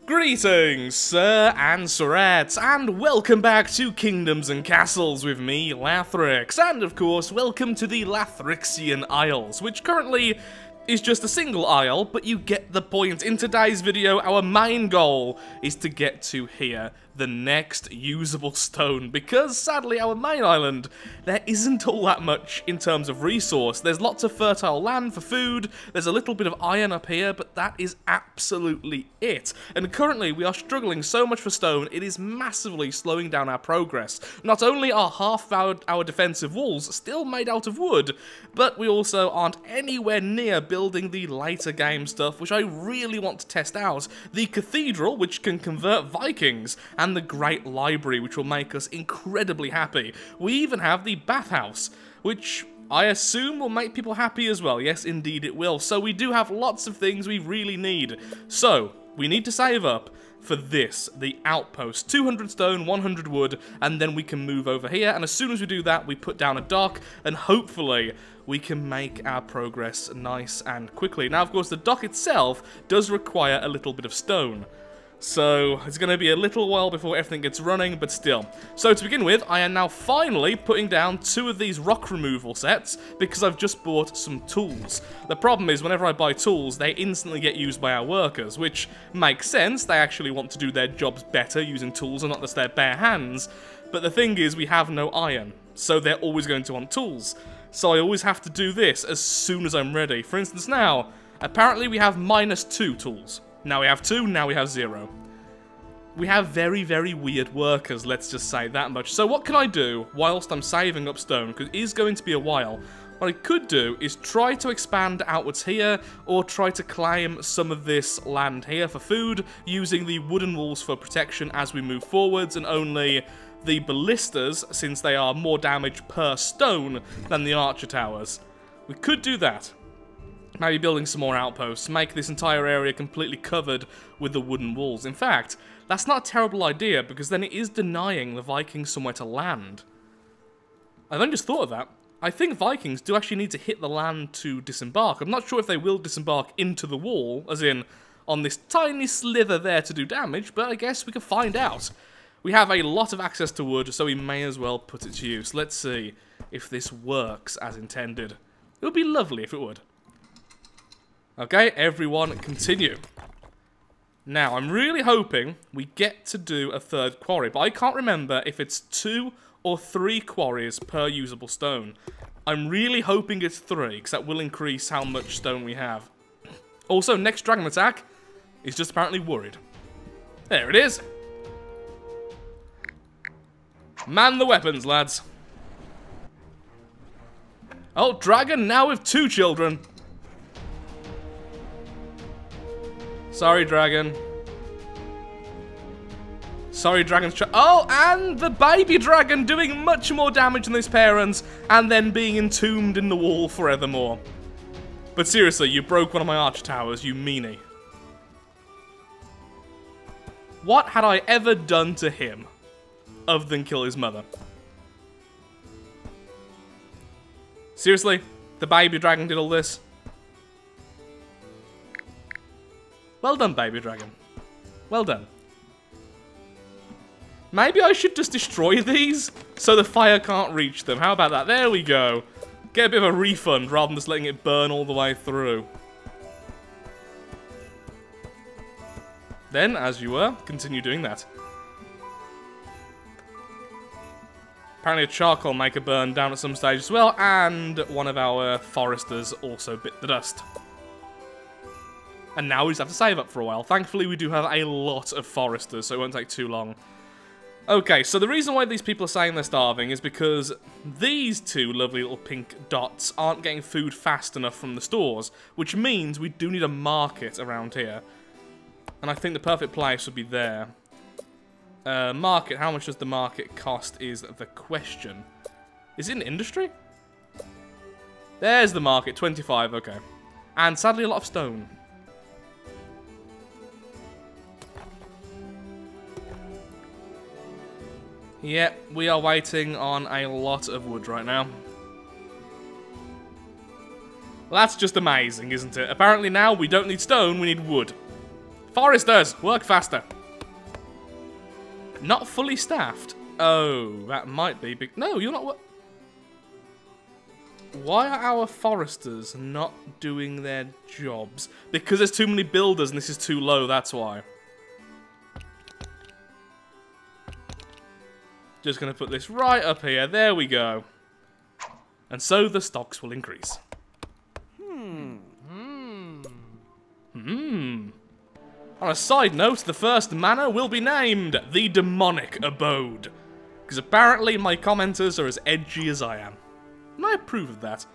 Greetings, sir and sirettes, and welcome back to Kingdoms and Castles with me, Lathrix, and of course, welcome to the Lathrixian Isles, which currently is just a single isle, but you get the point. In today's video, our main goal is to get to here, the next usable stone, because sadly our main island, there isn't all that much in terms of resource. There's lots of fertile land for food, there's a little bit of iron up here, but that is absolutely it. And currently we are struggling so much for stone, it is massively slowing down our progress. Not only are half our defensive walls still made out of wood, but we also aren't anywhere near building the later game stuff, which I really want to test out. The cathedral, which can convert Vikings, and the Great Library, which will make us incredibly happy. We even have the bathhouse, which I assume will make people happy as well. Yes, indeed it will. So we do have lots of things we really need. So, we need to save up for this, the outpost. 200 stone, 100 wood, and then we can move over here. And as soon as we do that, we put down a dock, and hopefully we can make our progress nice and quickly. Now, of course, the dock itself does require a little bit of stone. So, it's going to be a little while before everything gets running, but still. So, to begin with, I am now finally putting down 2 of these rock removal sets, because I've just bought some tools. The problem is, whenever I buy tools, they instantly get used by our workers, which makes sense. They actually want to do their jobs better using tools and not just their bare hands. But the thing is, we have no iron, so they're always going to want tools. So I always have to do this as soon as I'm ready. For instance now, apparently we have -2 tools. Now we have 2, now we have 0. We have very, very weird workers, let's just say that much. So what can I do whilst I'm saving up stone? Because it is going to be a while. What I could do is try to expand outwards here, or try to claim some of this land here for food, using the wooden walls for protection as we move forwards, and only the ballistas, since they are more damage per stone than the archer towers. We could do that. Maybe building some more outposts, make this entire area completely covered with the wooden walls. In fact, that's not a terrible idea, because then it is denying the Vikings somewhere to land. I've only just thought of that. I think Vikings do actually need to hit the land to disembark. I'm not sure if they will disembark into the wall, as in on this tiny slither there to do damage, but I guess we can find out. We have a lot of access to wood, so we may as well put it to use. Let's see if this works as intended. It would be lovely if it would. Okay, everyone continue. Now, I'm really hoping we get to do a 3rd quarry, but I can't remember if it's 2 or 3 quarries per usable stone. I'm really hoping it's 3, because that will increase how much stone we have. Also, next dragon attack is just apparently worried. There it is. Man the weapons, lads. Oh, dragon now with 2 children. Sorry, dragon. Sorry, dragon's oh, and the baby dragon doing much more damage than his parents, and then being entombed in the wall forevermore. But seriously, you broke one of my archer towers, you meanie. What had I ever done to him, other than kill his mother? Seriously? The baby dragon did all this? Well done, baby dragon. Well done. Maybe I should just destroy these so the fire can't reach them. How about that? There we go. Get a bit of a refund rather than just letting it burn all the way through. Then, as you were, continue doing that. Apparently a charcoal maker burned down at some stage as well, and one of our foresters also bit the dust. And now we just have to save up for a while. Thankfully, we do have a lot of foresters, so it won't take too long. Okay, so the reason why these people are saying they're starving is because these 2 lovely little pink dots aren't getting food fast enough from the stores, which means we do need a market around here. And I think the perfect place would be there. Market, how much does the market cost is the question. Is it an industry? There's the market, 25, okay. And sadly a lot of stone. Yep, we are waiting on a lot of wood right now. Well, that's just amazing, isn't it? Apparently now we don't need stone, we need wood. Foresters, work faster. Not fully staffed. Oh, that might be big. No, you're not. Why are our foresters not doing their jobs? Because there's too many builders and this is too low, that's why. Just gonna put this right up here. There we go. And so the stocks will increase. On a side note, the first manor will be named the Demonic Abode. Because apparently my commenters are as edgy as I am. And I approve of that.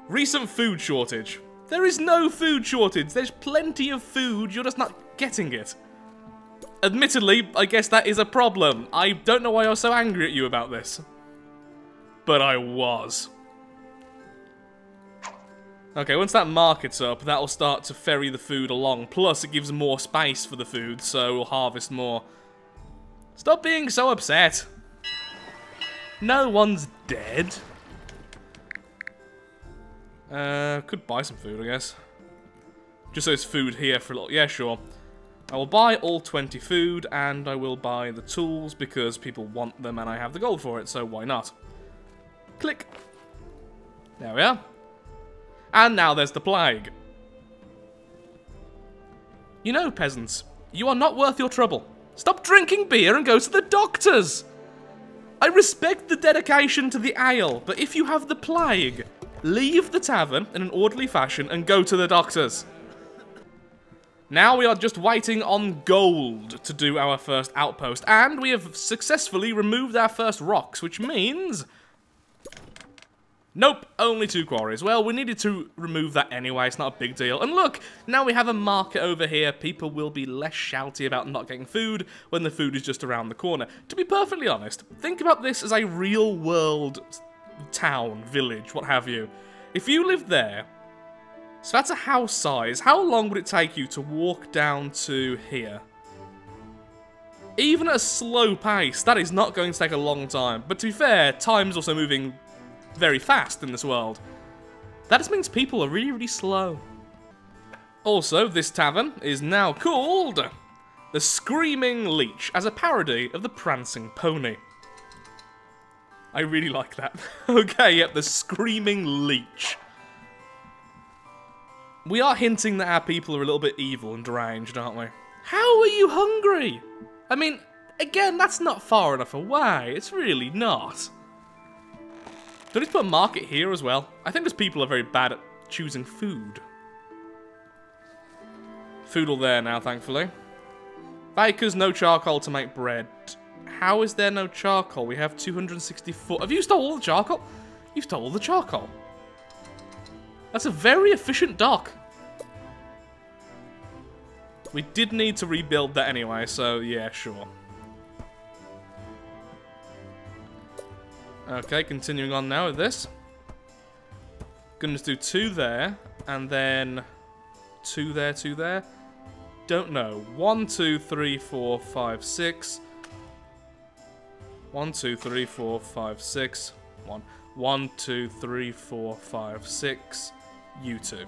Recent food shortage. There is no food shortage. There's plenty of food, you're just not getting it. Admittedly, I guess that is a problem. I don't know why I was so angry at you about this. But I was. Okay, once that market's up, that'll start to ferry the food along. Plus, it gives more space for the food, so we'll harvest more. Stop being so upset. No one's dead. Could buy some food, I guess. Just so there's food here for a little... Yeah, sure. I will buy all 20 food, and I will buy the tools because people want them and I have the gold for it, so why not? Click. There we are. And now there's the plague. You know, peasants, you are not worth your trouble. Stop drinking beer and go to the doctors. I respect the dedication to the ale, but if you have the plague, leave the tavern in an orderly fashion and go to the doctors. Now we are just waiting on gold to do our first outpost, and we have successfully removed our first rocks, which means... Nope, only 2 quarries. Well, we needed to remove that anyway, it's not a big deal. And look, now we have a market over here. People will be less shouty about not getting food when the food is just around the corner. To be perfectly honest, think about this as a real-world town, village, what have you. If you lived there, so that's a house size, how long would it take you to walk down to here? Even at a slow pace, that is not going to take a long time. But to be fair, time's also moving very fast in this world. That just means people are really, really slow. Also, this tavern is now called the Screaming Leech, as a parody of the Prancing Pony. I really like that. Okay, yep, the Screaming Leech. We are hinting that our people are a little bit evil and deranged, aren't we? How are you hungry? I mean, again, that's not far enough away. It's really not. Do I need to put a market here as well? I think those people are very bad at choosing food. Food all there now, thankfully. Bakers, no charcoal to make bread. How is there no charcoal? We have 264. Have you stole all the charcoal? You stole all the charcoal. That's a very efficient dock. We did need to rebuild that anyway, so yeah, sure. Okay, continuing on now with this. Gonna just do 2 there, and then 2 there, 2 there. Don't know. 1, 2, 3, 4, 5, 6. 1, 2, 3, 4, 5, 6. 1, 2, 3, 4, 5, 6. You 2.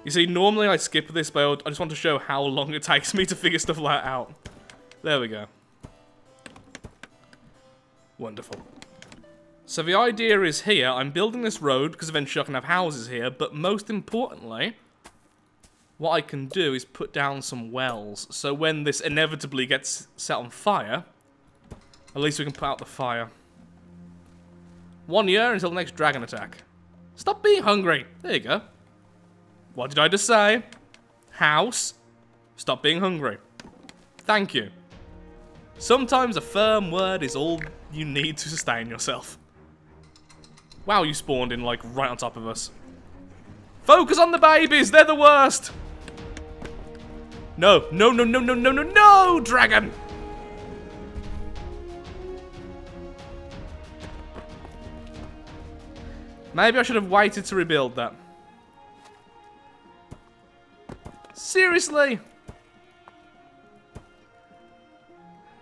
You see, normally I skip this, but I just want to show how long it takes me to figure stuff like that out. There we go. Wonderful. So the idea is here, I'm building this road, because eventually I can have houses here, but most importantly, what I can do is put down some wells, so when this inevitably gets set on fire, at least we can put out the fire. 1 year until the next dragon attack. Stop being hungry. There you go. What did I just say? House. Stop being hungry. Thank you. Sometimes a firm word is all you need to sustain yourself. Wow, you spawned in, like, right on top of us. Focus on the babies! They're the worst! No, no, no, no, no, no, no, no, dragon! Maybe I should have waited to rebuild that. Seriously?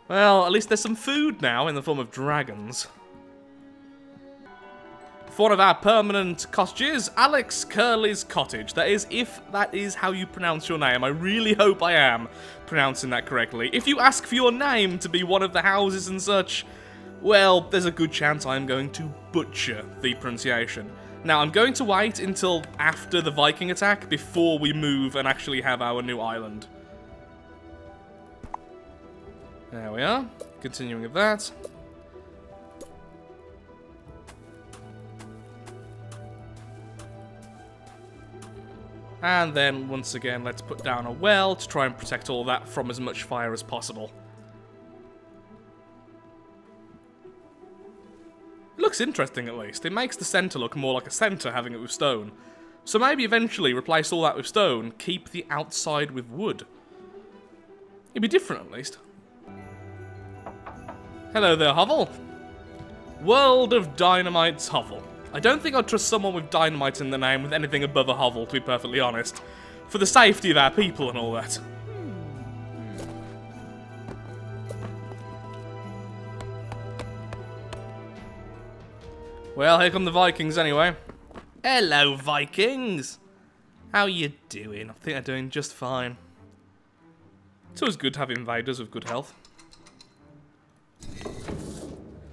Well, at least there's some food now in the form of dragons. one of our permanent cottages, Alex Curley's cottage. That is, if that is how you pronounce your name. I really hope I am pronouncing that correctly. If you ask for your name to be one of the houses and such, well, there's a good chance I'm going to butcher the pronunciation. Now, I'm going to wait until after the Viking attack before we move and actually have our new island. There we are. Continuing with that. And then, once again, let's put down a well to try and protect all that from as much fire as possible. It looks interesting, at least. It makes the centre look more like a centre, having it with stone. So maybe eventually replace all that with stone, keep the outside with wood. It'd be different, at least. Hello there, Hovel. World of Dynamite's Hovel. I don't think I'd trust someone with dynamite in the name with anything above a hovel, to be perfectly honest. For the safety of our people and all that. Well, here come the Vikings anyway. Hello, Vikings! How you doing? I think they're doing just fine. It's always good to have invaders with good health.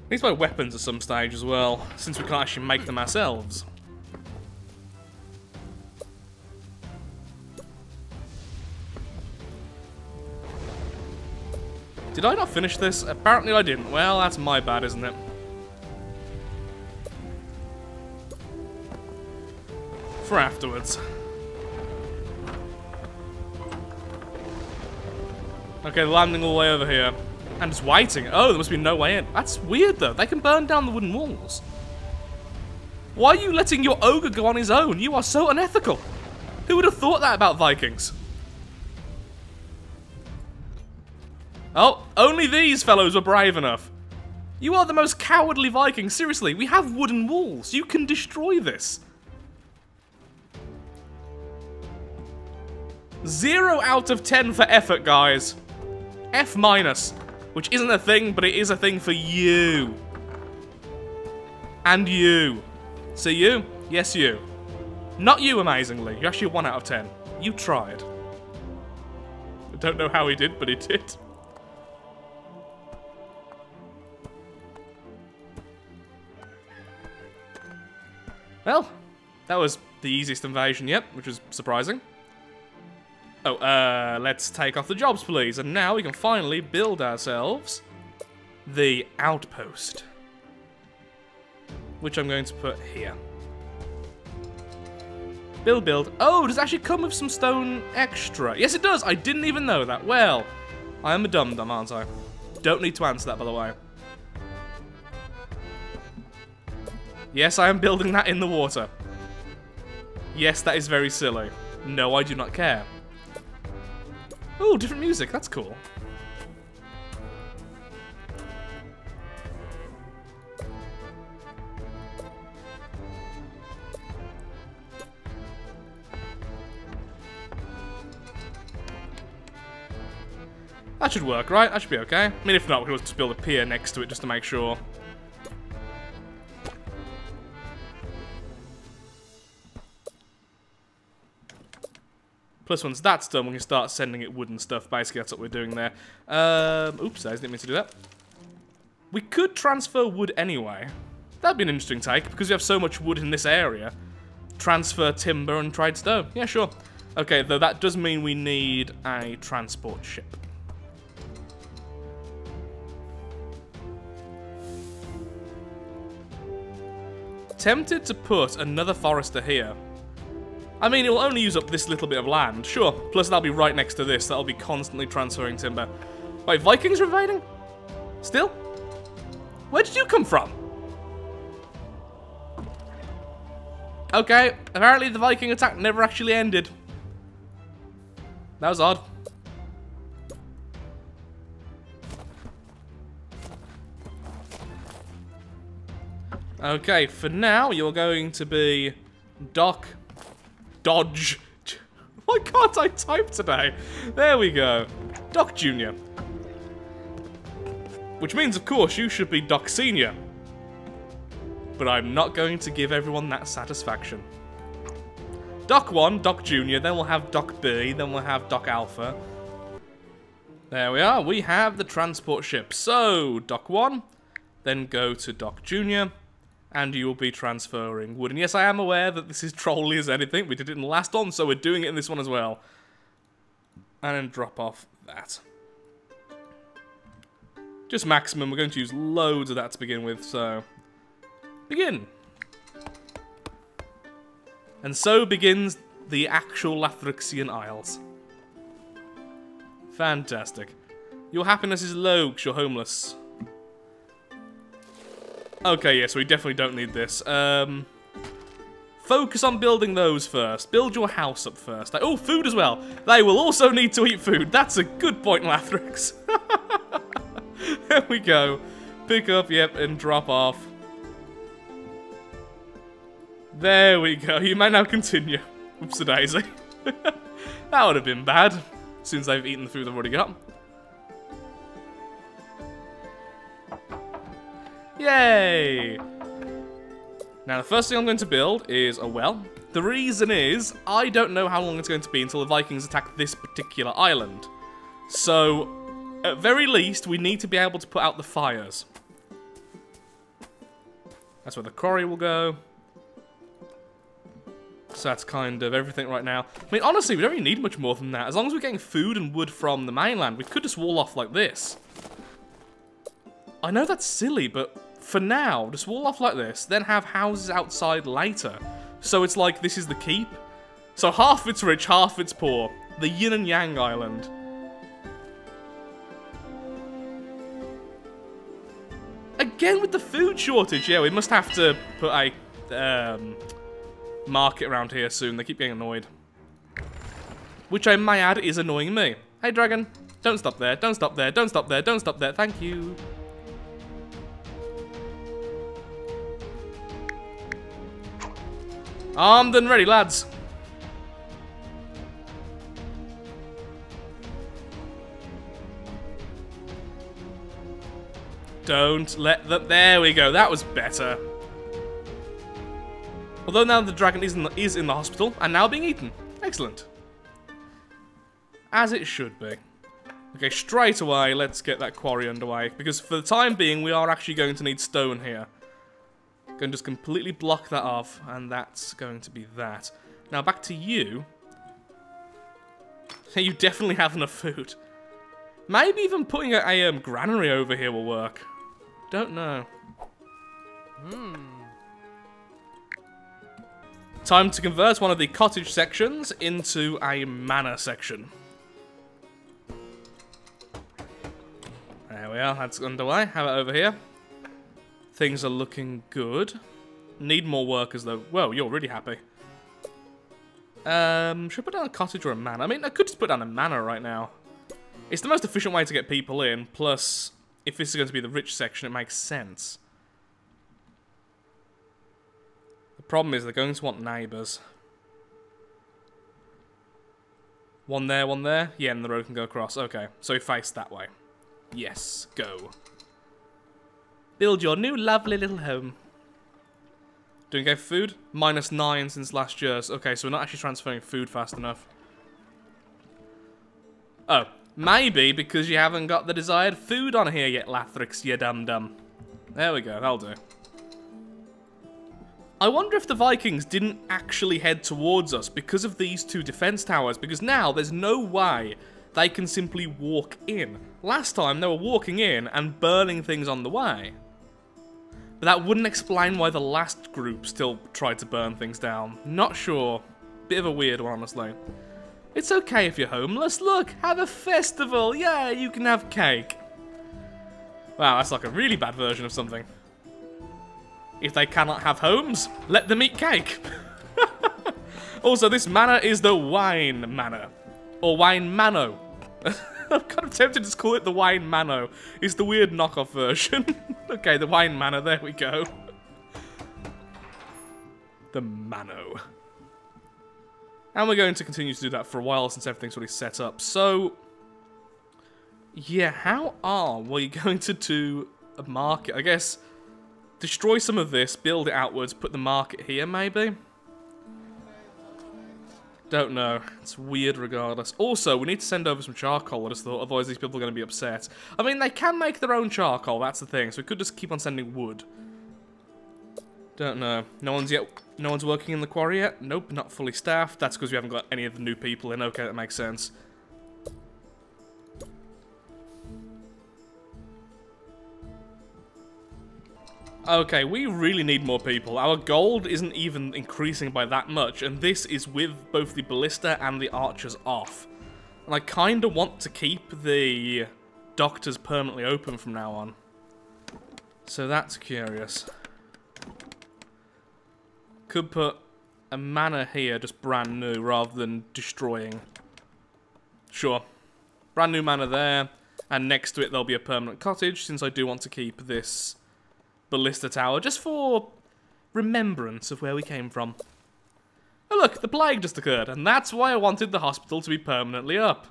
Need to buy weapons at some stage as well, since we can't actually make them ourselves. Did I not finish this? Apparently I didn't. Well, that's my bad, isn't it? For afterwards. Okay, landing all the way over here. And just waiting. Oh, there must be no way in. That's weird, though. They can burn down the wooden walls. Why are you letting your ogre go on his own? You are so unethical. Who would have thought that about Vikings? Oh, only these fellows were brave enough. You are the most cowardly Vikings. Seriously, we have wooden walls. You can destroy this. 0 out of 10 for effort, guys. F-. Which isn't a thing, but it is a thing for you. And you. So you? Yes, you. Not you, amazingly. You're actually 1 out of 10. You tried. I don't know how he did, but he did. Well, that was the easiest invasion yet, which was surprising. Oh, let's take off the jobs, please. And now we can finally build ourselves the outpost. Which I'm going to put here. Build. Oh, does it actually come with some stone extra? Yes, it does. I didn't even know that. Well, I am a dum-dum, aren't I? Don't need to answer that, by the way. Yes, I am building that in the water. Yes, that is very silly. No, I do not care. Oh, different music. That's cool. That should work, right? That should be okay. I mean, if not, we can just build a pier next to it just to make sure. Plus, once that's done, we can start sending it wooden stuff. Basically, that's what we're doing there. Oops, I didn't mean to do that. We could transfer wood anyway. That'd be an interesting take, because we have so much wood in this area. Transfer timber and trade stone. Yeah, sure. Okay, though that does mean we need a transport ship. Tempted to put another forester here. I mean, it will only use up this little bit of land, sure. Plus, that'll be right next to this. That'll be constantly transferring timber. Wait, Vikings are invading? Still? Where did you come from? Okay, apparently the Viking attack never actually ended. That was odd. Okay, for now, you're going to be Dodge. Why can't I type today? There we go. Doc Jr. Which means, of course, you should be Doc Senior. but I'm not going to give everyone that satisfaction. Dock 1, Dock Junior, then we'll have Dock B, then we'll have Dock Alpha. There we are, we have the transport ship. So, Dock 1, then go to Dock Junior, and you will be transferring wood. And yes, I am aware that this is trolly as anything. We did it in the last one, so we're doing it in this one as well. And then drop off that. Just maximum, we're going to use loads of that to begin with, so... Begin! And so begins the actual Lathrixian Isles. Fantastic. Your happiness is low because you're homeless. Okay, yeah, so we definitely don't need this. Focus on building those first. Build your house up first. Oh, food as well. They will also need to eat food. That's a good point, Lathrix. There we go. Pick up, yep, and drop off. There we go. You may now continue. Oops-a-daisy. That would have been bad, since they've eaten the food they've already got. Yay! Now, the first thing I'm going to build is a well. The reason is, I don't know how long it's going to be until the Vikings attack this particular island. So, at very least, we need to be able to put out the fires. That's where the quarry will go. So that's kind of everything right now. I mean, honestly, we don't really need much more than that. As long as we're getting food and wood from the mainland, we could just wall off like this. I know that's silly, but for now, just wall off like this, then have houses outside later. So it's like this is the keep. So half it's rich, half it's poor. The yin and yang island. Again with the food shortage. Yeah, we must have to put a market around here soon. They keep getting annoyed. Which I may add is annoying me. Hey, dragon. Don't stop there. Don't stop there. Don't stop there. Don't stop there. Thank you. Armed and ready, lads. Don't let them... There we go. That was better. Although now the dragon is in the hospital and now being eaten. Excellent. As it should be. Okay, straight away, let's get that quarry underway. Because for the time being, we are actually going to need stone here. Going to just completely block that off, and that's going to be that. Now back to you. You definitely have enough food. Maybe even putting a granary over here will work. Don't know. Time to convert one of the cottage sections into a manor section. There we are, that's underway. Have it over here. Things are looking good. Need more workers though. Well, you're really happy. Should I put down a cottage or a manor? I mean, I could just put down a manor right now. It's the most efficient way to get people in, plus, if this is going to be the rich section, it makes sense. The problem is they're going to want neighbours. One there, one there. Yeah, and the road can go across. Okay, so face that way. Yes, go. Build your new lovely little home. Doing okay for food? -9 since last year's. Okay, so we're not actually transferring food fast enough. Oh, maybe because you haven't got the desired food on here yet, Lathrix, you dum-dum. There we go, that'll do. I wonder if the Vikings didn't actually head towards us because of these two defense towers, because now there's no way they can simply walk in. Last time they were walking in and burning things on the way. But that wouldn't explain why the last group still tried to burn things down. Not sure. Bit of a weird one, honestly. It's okay if you're homeless. Look, have a festival. Yeah, you can have cake. Wow, that's like a really bad version of something. If they cannot have homes, let them eat cake. Also, this manor is the wine manor. Or wine mano. I'm kind of tempted to just call it the wine mano. It's the weird knockoff version. Okay, the wine manor, there we go. The mano. And we're going to continue to do that for a while since everything's already set up. So, yeah, how are we going to do a market? I guess Destroy some of this, build it outwards, put the market here, maybe? Don't know. It's weird regardless. Also, we need to send over some charcoal, I just thought, otherwise these people are going to be upset. I mean, they can make their own charcoal, that's the thing, so we could just keep on sending wood. Don't know. No one's working in the quarry yet? Nope, not fully staffed. That's because we haven't got any of the new people in. Okay, that makes sense. Okay, we really need more people. Our gold isn't even increasing by that much, and this is with both the ballista and the archers off. And I kinda want to keep the doctors permanently open from now on. So that's curious. Could put a manor here, just brand new, rather than destroying. Sure. Brand new manor there, and next to it there'll be a permanent cottage, since I do want to keep this ballista tower, just for remembrance of where we came from. Oh look, the plague just occurred, and that's why I wanted the hospital to be permanently up.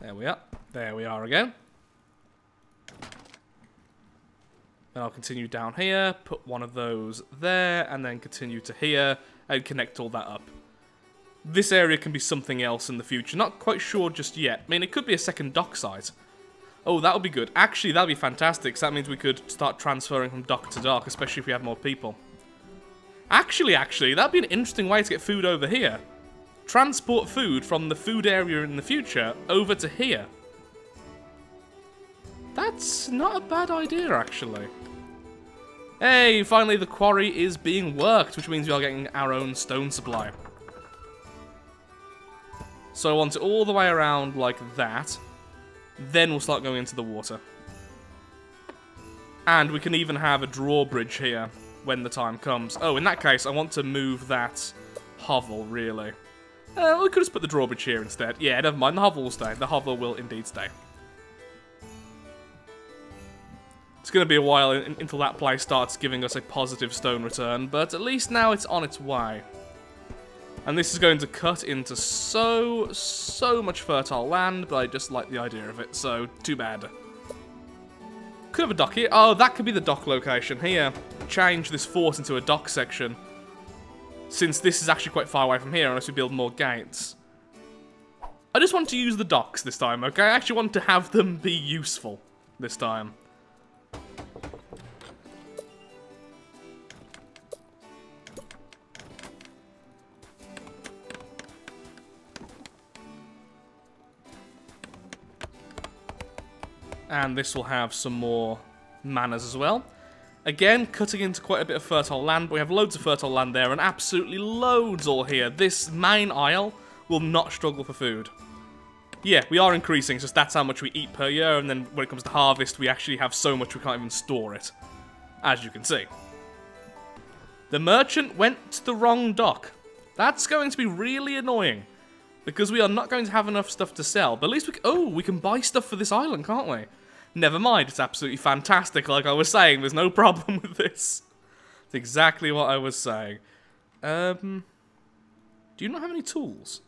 There we are. There we are again. Then I'll continue down here, put one of those there, and then continue to here, and connect all that up. This area can be something else in the future, not quite sure just yet. I mean, it could be a second dock site. Oh, that would be good. Actually, that would be fantastic, so that means we could start transferring from dock to dock, especially if we have more people. Actually, that would be an interesting way to get food over here. Transport food from the food area in the future over to here. That's not a bad idea, actually. Hey, finally the quarry is being worked, which means we are getting our own stone supply. So I want it all the way around like that. Then we'll start going into the water. And we can even have a drawbridge here when the time comes. Oh, in that case, I want to move that hovel, really. We could just put the drawbridge here instead. Yeah, never mind, the hovel will stay. The hovel will indeed stay. It's going to be a while until that place starts giving us a positive stone return, but at least now it's on its way. And this is going to cut into so much fertile land, but I just like the idea of it, so too bad. Could have a dock here. Oh, that could be the dock location here. Change this fort into a dock section. Since this is actually quite far away from here, unless we build more gates. I just want to use the docks this time, okay? I actually want to have them be useful this time. And this will have some more manors as well. Again, cutting into quite a bit of fertile land, but we have loads of fertile land there and absolutely loads all here. This main aisle will not struggle for food. Yeah, we are increasing, so that's how much we eat per year, and then when it comes to harvest, we actually have so much we can't even store it. As you can see. The merchant went to the wrong dock. That's going to be really annoying. Because we are not going to have enough stuff to sell. But at least we can buy stuff for this island, can't we? Never mind, it's absolutely fantastic. Like I was saying, there's no problem with this. It's exactly what I was saying. Do you not have any tools?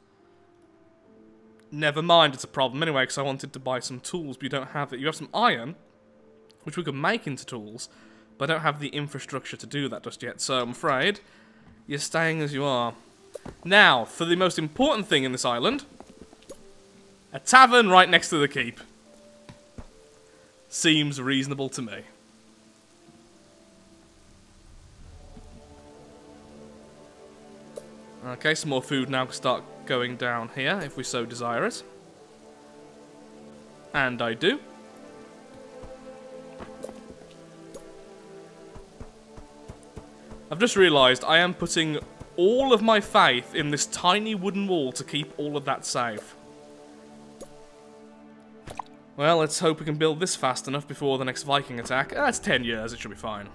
Never mind, it's a problem anyway, because I wanted to buy some tools, but you don't have it. You have some iron, which we could make into tools, but I don't have the infrastructure to do that just yet, so I'm afraid you're staying as you are. Now, for the most important thing in this island, a tavern right next to the keep. Seems reasonable to me. Okay, some more food now can start going down here, if we so desire it. And I do. I've just realised I am putting all of my faith in this tiny wooden wall to keep all of that safe. Well, let's hope we can build this fast enough before the next Viking attack. That's 10 years, it should be fine.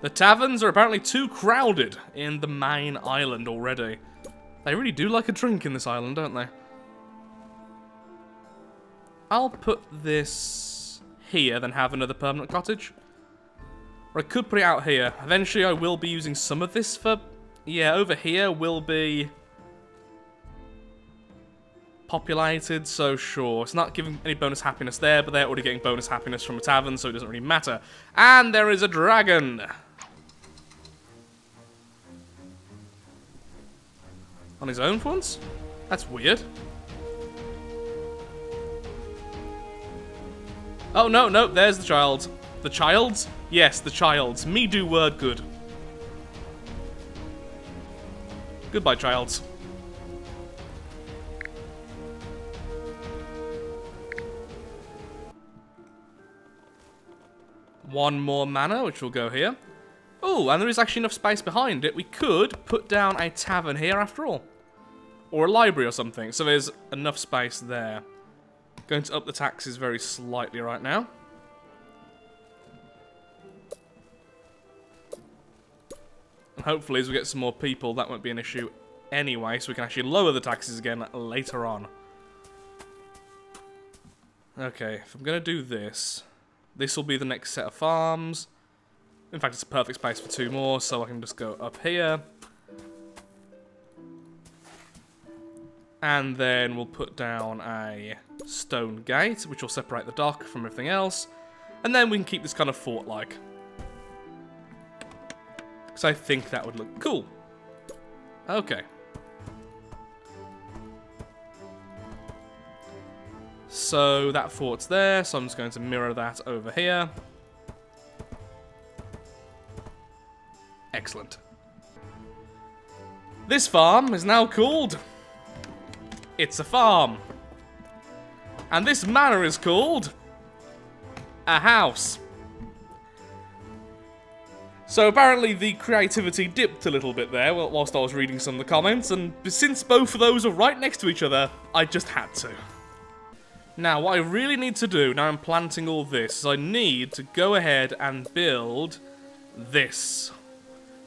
The taverns are apparently too crowded in the main island already. They really do like a drink in this island, don't they? I'll put this here, then have another permanent cottage. Or I could put it out here. Eventually I will be using some of this for... Yeah, over here will be... populated, so sure. It's not giving any bonus happiness there, but they're already getting bonus happiness from a tavern, so it doesn't really matter. And there is a dragon. On his own for once? That's weird. Oh, no, no, there's the child. The child's? Yes, the child's. Me do word good. Goodbye, childs. One more mana, which will go here. Oh, and there is actually enough space behind it. We could put down a tavern here after all. Or a library or something. So there's enough space there. Going to up the taxes very slightly right now. And hopefully as we get some more people, that won't be an issue anyway. So we can actually lower the taxes again later on. Okay, if I'm going to do this, this will be the next set of farms. In fact, it's a perfect space for 2 more, so I can just go up here. And then we'll put down a stone gate, which will separate the dock from everything else. And then we can keep this kind of fort-like. Because I think that would look cool. Okay. So that fort's there, so I'm just going to mirror that over here. Excellent. This farm is now called... It's a farm. And this manor is called... a house. So apparently the creativity dipped a little bit there whilst I was reading some of the comments, and since both of those are right next to each other, I just had to. Now, what I really need to do, now I'm planting all this, is I need to go ahead and build this.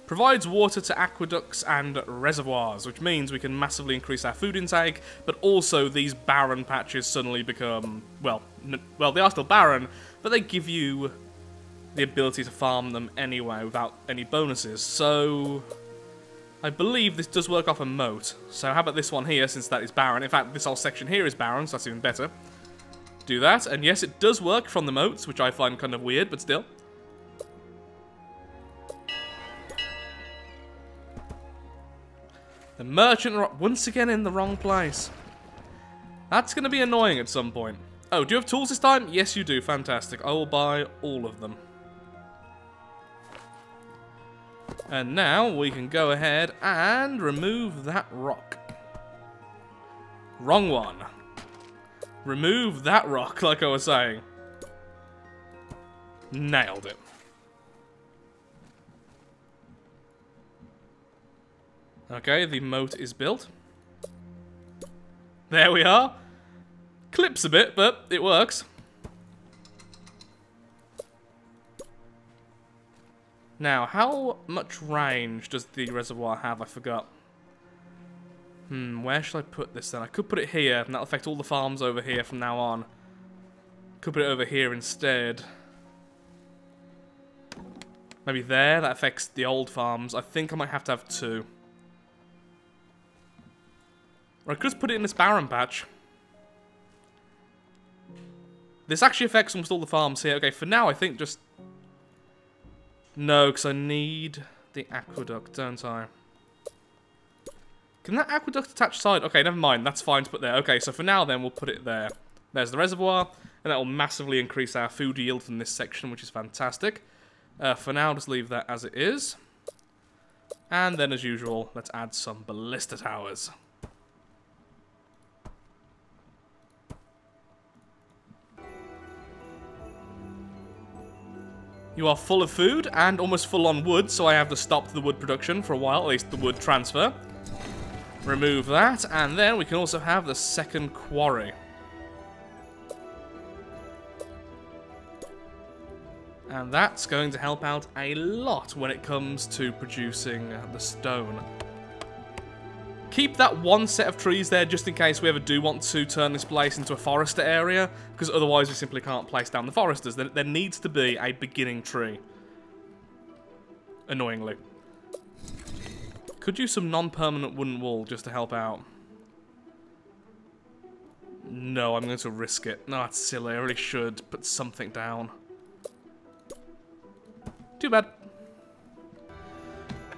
Provides water to aqueducts and reservoirs, which means we can massively increase our food intake, but also these barren patches suddenly become, well, they are still barren, but they give you the ability to farm them anyway without any bonuses. So I believe this does work off a moat. So how about this one here, since that is barren? In fact, this whole section here is barren, so that's even better. Do that, and yes, it does work from the moats, which I find kind of weird, but still. The merchant, once again in the wrong place. That's going to be annoying at some point. Oh, do you have tools this time? Yes, you do. Fantastic. I will buy all of them. And now we can go ahead and remove that rock. Wrong one. Remove that rock, like I was saying. Nailed it. Okay, the moat is built. There we are. Clips a bit, but it works. Now, how much range does the reservoir have? I forgot. Where should I put this then? I could put it here, and that'll affect all the farms over here from now on. Could put it over here instead. Maybe there, that affects the old farms. I think I might have to have 2. Or I could just put it in this barren patch. This actually affects almost all the farms here. Okay, for now I think just... No, because I need the aqueduct, don't I? Can that aqueduct attach side? Okay, never mind. That's fine to put there. Okay, so for now then, we'll put it there. There's the reservoir, and that will massively increase our food yield from this section, which is fantastic. For now, just leave that as it is. And then, as usual, let's add some ballista towers. You are full of food and almost full on wood, so I have to stop the wood production for a while, at least the wood transfer. Remove that, and then we can also have the second quarry. And that's going to help out a lot when it comes to producing the stone. Keep that one set of trees there just in case we ever do want to turn this place into a forester area, because otherwise we simply can't place down the foresters. There needs to be a beginning tree. Annoyingly. Could use some non-permanent wooden wool just to help out. No, I'm going to risk it. No, it's silly. I really should put something down. Too bad.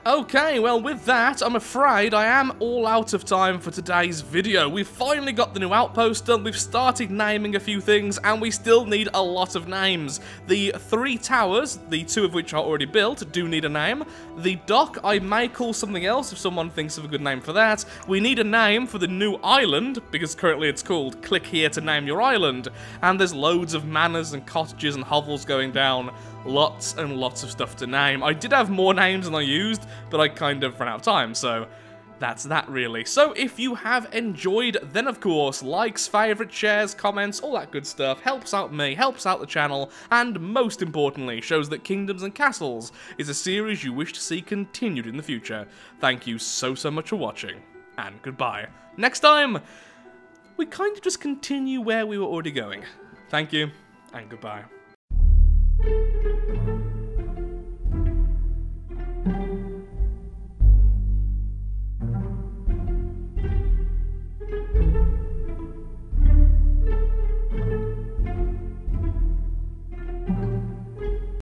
Okay, well with that, I'm afraid I am all out of time for today's video. We've finally got the new outpost done, we've started naming a few things, and we still need a lot of names. The 3 towers, the 2 of which are already built, do need a name. The dock, I may call something else if someone thinks of a good name for that. We need a name for the new island, because currently it's called Click Here to Name Your Island. And there's loads of manors and cottages and hovels going down. Lots and lots of stuff to name. I did have more names than I used, but I kind of ran out of time, so that's that really. So if you have enjoyed, then of course, likes, favourites, shares, comments, all that good stuff helps out me, helps out the channel, and most importantly, shows that Kingdoms and Castles is a series you wish to see continued in the future. Thank you so much for watching, and goodbye. Next time, we kind of just continue where we were already going. Thank you, and goodbye.